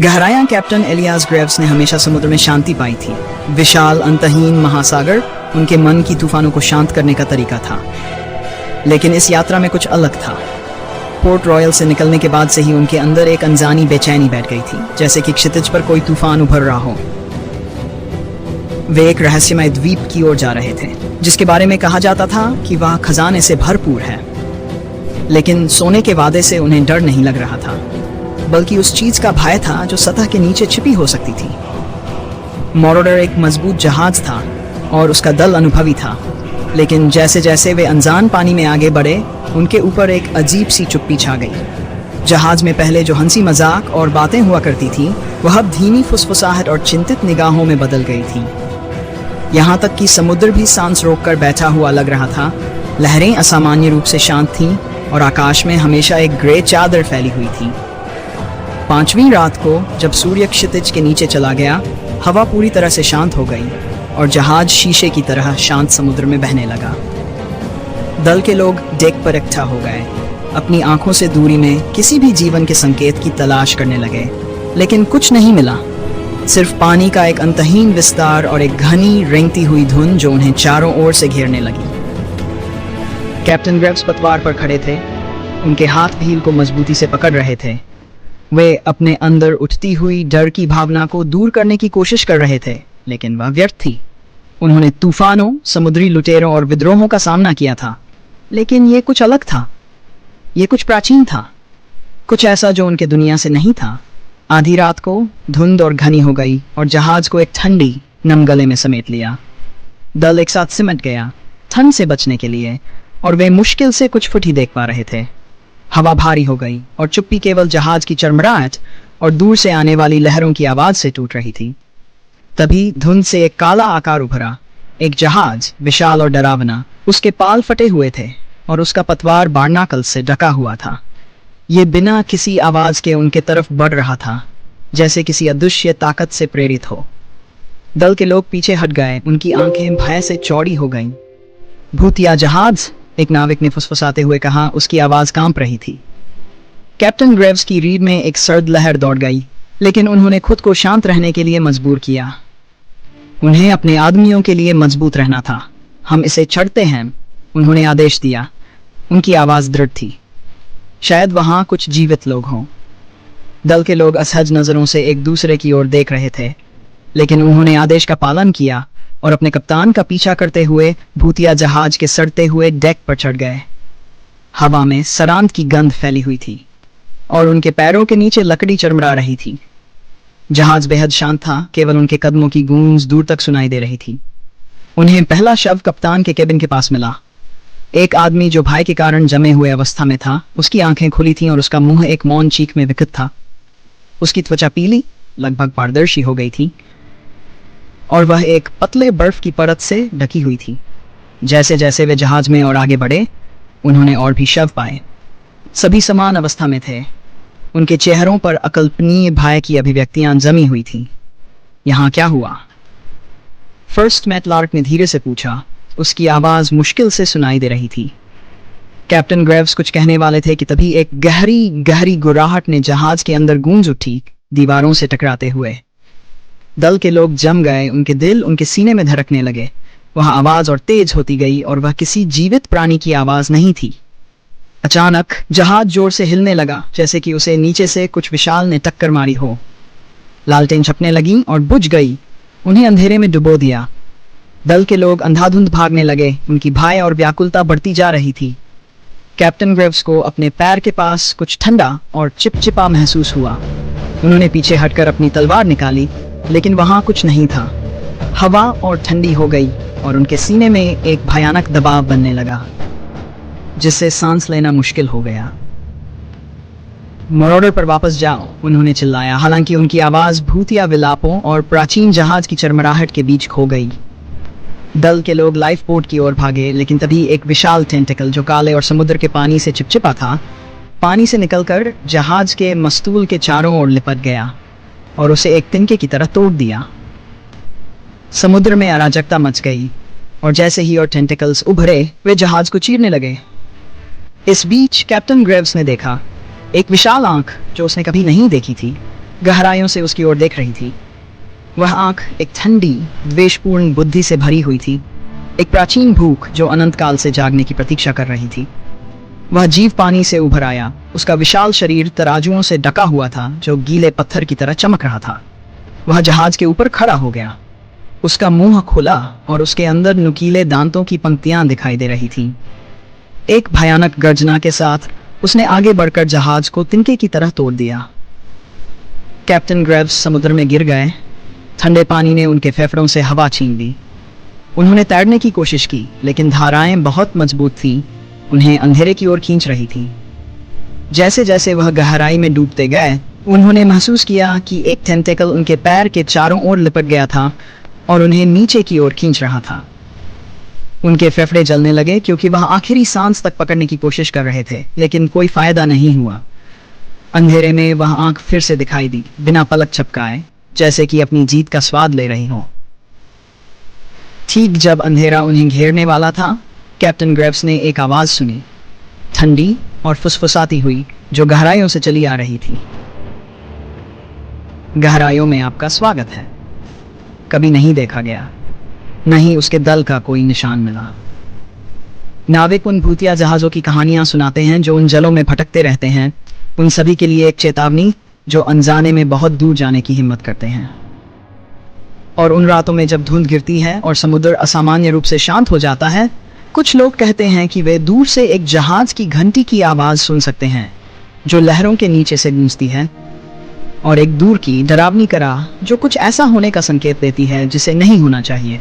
गहराइयां captain alias Graves ने हमेशा समुद्र में शांति पाई थी। विशाल अंतहीन महासागर उनके मन की तूफानों को शांत करने का तरीका था। लेकिन इस यात्रा में कुछ अलग था। पोर्ट रॉयल से निकलने के बाद से ही उनके अंदर एक अनजानी बेचैनी बैठ गई थी, जैसे कि क्षितिज पर कोई तूफान उभर रहा हो। वे एक रहस्यमय द्वीप की ओर जा रहे थे, जिसके बारे में कहा जाता था कि वह खजाने से भरपूर है। लेकिन सोने के वादे से उन्हें डर नहीं लग रहा था, बल्कि उस चीज का भय था जो सतह के नीचे छिपी हो सकती थी। मॉरोडर एक मजबूत जहाज था और उसका दल अनुभवी था, लेकिन जैसे जैसे वे अनजान पानी में आगे बढ़े, उनके ऊपर एक अजीब सी चुप्पी छा गई। जहाज में पहले जो हंसी मजाक और बातें हुआ करती थी, वह अब धीमी फुसफुसाहट और चिंतित निगाहों में बदल गई थी। यहाँ तक कि समुद्र भी सांस रोककर बैठा हुआ लग रहा था। लहरें असामान्य रूप से शांत थीं और आकाश में हमेशा एक ग्रे चादर फैली हुई थी। पांचवीं रात को जब सूर्य क्षितिज के नीचे चला गया, हवा पूरी तरह से शांत हो गई और जहाज शीशे की तरह शांत समुद्र में बहने लगा। दल के लोग डेक पर इकट्ठा हो गए, अपनी आंखों से दूरी में किसी भी जीवन के संकेत की तलाश करने लगे, लेकिन कुछ नहीं मिला। सिर्फ पानी का एक अंतहीन विस्तार और एक घनी रेंगती हुई धुन जो उन्हें चारों ओर से घेरने लगी। कैप्टन ग्रेव्स पतवार पर खड़े थे, उनके हाथ व्हील को मजबूती से पकड़ रहे थे। वे अपने अंदर उठती हुई डर की भावना को दूर करने की कोशिश कर रहे थे, लेकिन वह व्यर्थ थी। उन्होंने तूफानों, समुद्री लुटेरों और विद्रोहों का सामना किया था, लेकिन ये कुछ अलग था। ये कुछ प्राचीन था, कुछ ऐसा जो उनके दुनिया से नहीं था। आधी रात को धुंध और घनी हो गई और जहाज को एक ठंडी नम गले में समेट लिया। दल एक साथ सिमट गया ठंड से बचने के लिए, और वे मुश्किल से कुछ फुट ही देख पा रहे थे। हवा भारी हो गई और चुप्पी केवल जहाज की चरमराहट और दूर से आने वाली लहरों की आवाज से टूट रही थी। तभी धुंध से एक काला आकार उभरा, एक जहाज, विशाल और डरावना। उसके पाल फटे हुए थे और उसका पतवार बारनाकल से ढका हुआ था। ये बिना किसी आवाज के उनके तरफ बढ़ रहा था, जैसे किसी अदृश्य ताकत से प्रेरित हो। दल के लोग पीछे हट गए, उनकी आंखें भय से चौड़ी हो गईं। भूतिया जहाज, एक नाविक ने फुसफुसाते हुए कहा। उसकी आवाज कांप रही थी। कैप्टन ग्रेव्स की रीढ़ में एक सर्द लहर दौड़ गई, लेकिन उन्होंने खुद को शांत रहने के लिए मजबूर किया। उन्हें अपने आदमियों के लिए मजबूत रहना था। हम इसे चढ़ते हैं, उन्होंने आदेश दिया। उनकी आवाज दृढ़ थी। शायद वहां कुछ जीवित लोग हों। दल के लोग असहज नजरों से एक दूसरे की ओर देख रहे थे, लेकिन उन्होंने आदेश का पालन किया और अपने कप्तान का पीछा करते हुए भूतिया जहाज के सड़ते हुए डेक पर चढ़ गए। हवा में सरांत की गंध फैली हुई थी और उनके पैरों के नीचे लकड़ी चरमरा रही थी। जहाज बेहद शांत था, केवल उनके कदमों की गूंज दूर तक सुनाई दे रही थी। उन्हें पहला शव कप्तान के केबिन के पास मिला। एक आदमी जो भय के कारण जमे हुए अवस्था में था। उसकी आंखें खुली थीं और उसका मुंह एक मौन चीख में विकृत था। उसकी त्वचा पीली, लगभग पारदर्शी हो गई थी और वह एक पतले बर्फ की परत से ढकी हुई थी। जैसे जैसे वे जहाज में और आगे बढ़े, उन्होंने और भी शव पाए। सभी समान अवस्था में थे। उनके चेहरों पर अकल्पनीय भय की अभिव्यक्तियां जमी हुई थीं। यहाँ क्या हुआ? फर्स्ट मैट लार्क ने धीरे से पूछा। उसकी आवाज मुश्किल से सुनाई दे रही थी। कैप्टन ग्रेव्स कुछ कहने वाले थे कि तभी एक गहरी गहरी गुर्राहट ने जहाज के अंदर गूंज उठी, दीवारों से टकराते हुए। दल के लोग जम गए, उनके दिल उनके सीने में धड़कने लगे। वह आवाज और तेज होती गई और वह किसी जीवित प्राणी की आवाज नहीं थी। अचानक जहाज जोर से हिलने लगा, जैसे कि उसे नीचे से कुछ विशाल ने टक्कर मारी हो। लालटेन छपने लगी और बुझ गई, उन्हें अंधेरे में डुबो दिया। दल के लोग अंधाधुंध भागने लगे, उनकी भय और व्याकुलता बढ़ती जा रही थी। कैप्टन ग्रेव्स को अपने पैर के पास कुछ ठंडा और चिपचिपा महसूस हुआ। उन्होंने पीछे हटकर अपनी तलवार निकाली, लेकिन वहां कुछ नहीं था। हवा और ठंडी हो गई और उनके सीने में एक भयानक दबाव बनने लगा, जिससे सांस लेना मुश्किल हो गया। मॉरोडर पर वापस जाओ, उन्होंने चिल्लाया, हालांकि उनकी आवाज भूतिया विलापों और प्राचीन जहाज की चरमराहट के बीच खो गई। दल के लोग लाइफ बोट की ओर भागे, लेकिन तभी एक विशाल टेंटिकल जो काले और समुद्र के पानी से चिपचिपा था, पानी से निकलकर जहाज के मस्तूल के चारों ओर लिपट गया और उसे एक तिनके की तरह तोड़ दिया। समुद्र में अराजकता मच गई और जैसे ही और टेंटिकल्स उभरे, वे जहाज को चीरने लगे। इस बीच कैप्टन ग्रेव्स ने देखा एक विशाल आंख जो उसने कभी नहीं देखी थी, गहराइयों से उसकी ओर देख रही थी। वह आंख एक ठंडी, द्वेषपूर्ण बुद्धि से भरी हुई थी, एक प्राचीन भूख जो अनंत काल से जागने की प्रतीक्षा कर रही थी। वह जीव पानी से उभर आया। उसका विशाल शरीर तराजुओं से ढका हुआ था जो गीले पत्थर की तरह चमक रहा था। वह जहाज के ऊपर खड़ा हो गया। उसका मुंह खुला और उसके अंदर नुकीले दांतों की पंक्तियां दिखाई दे रही थीं। एक भयानक गर्जना के साथ उसने आगे बढ़कर जहाज को तिनके की तरह तोड़ दिया। कैप्टन ग्रेव्स समुद्र में गिर गए। ठंडे पानी ने उनके फेफड़ों से हवा छीन ली। उन्होंने तैरने की कोशिश की, लेकिन धाराएं बहुत मजबूत थीं, उन्हें अंधेरे की ओर खींच रही थीं। जैसे जैसे वह गहराई में डूबते गए, उन्होंने महसूस किया कि एक टेंटेकल उनके पैर के चारों ओर लिपट गया था और उन्हें नीचे की ओर खींच रहा था। उनके फेफड़े जलने लगे क्योंकि वह आखिरी सांस तक पकड़ने की कोशिश कर रहे थे, लेकिन कोई फायदा नहीं हुआ। अंधेरे में वह आंख फिर से दिखाई दी, बिना पलक झपकाए, जैसे कि अपनी जीत का स्वाद ले रही हो। ठीक जब अंधेरा उन्हें घेरने वाला था, कैप्टन ग्रेव्स ने एक आवाज सुनी, ठंडी और फुसफुसाती हुई, जो गहराइयों से चली आ रही थी। गहराइयों में आपका स्वागत है। कभी नहीं देखा गया, नहीं उसके दल का कोई निशान मिला। नाविक उन भूतिया जहाजों की कहानियां सुनाते हैं जो उन जलों में भटकते रहते हैं, उन सभी के लिए एक चेतावनी जो अनजाने में बहुत दूर जाने की हिम्मत करते हैं। और उन रातों में जब धुंध गिरती है और समुद्र असामान्य रूप से शांत हो जाता है, कुछ लोग कहते हैं कि वे दूर से एक जहाज की घंटी की आवाज सुन सकते हैं जो लहरों के नीचे से गूंजती है, और एक दूर की डरावनी कराह जो कुछ ऐसा होने का संकेत देती है जिसे नहीं होना चाहिए।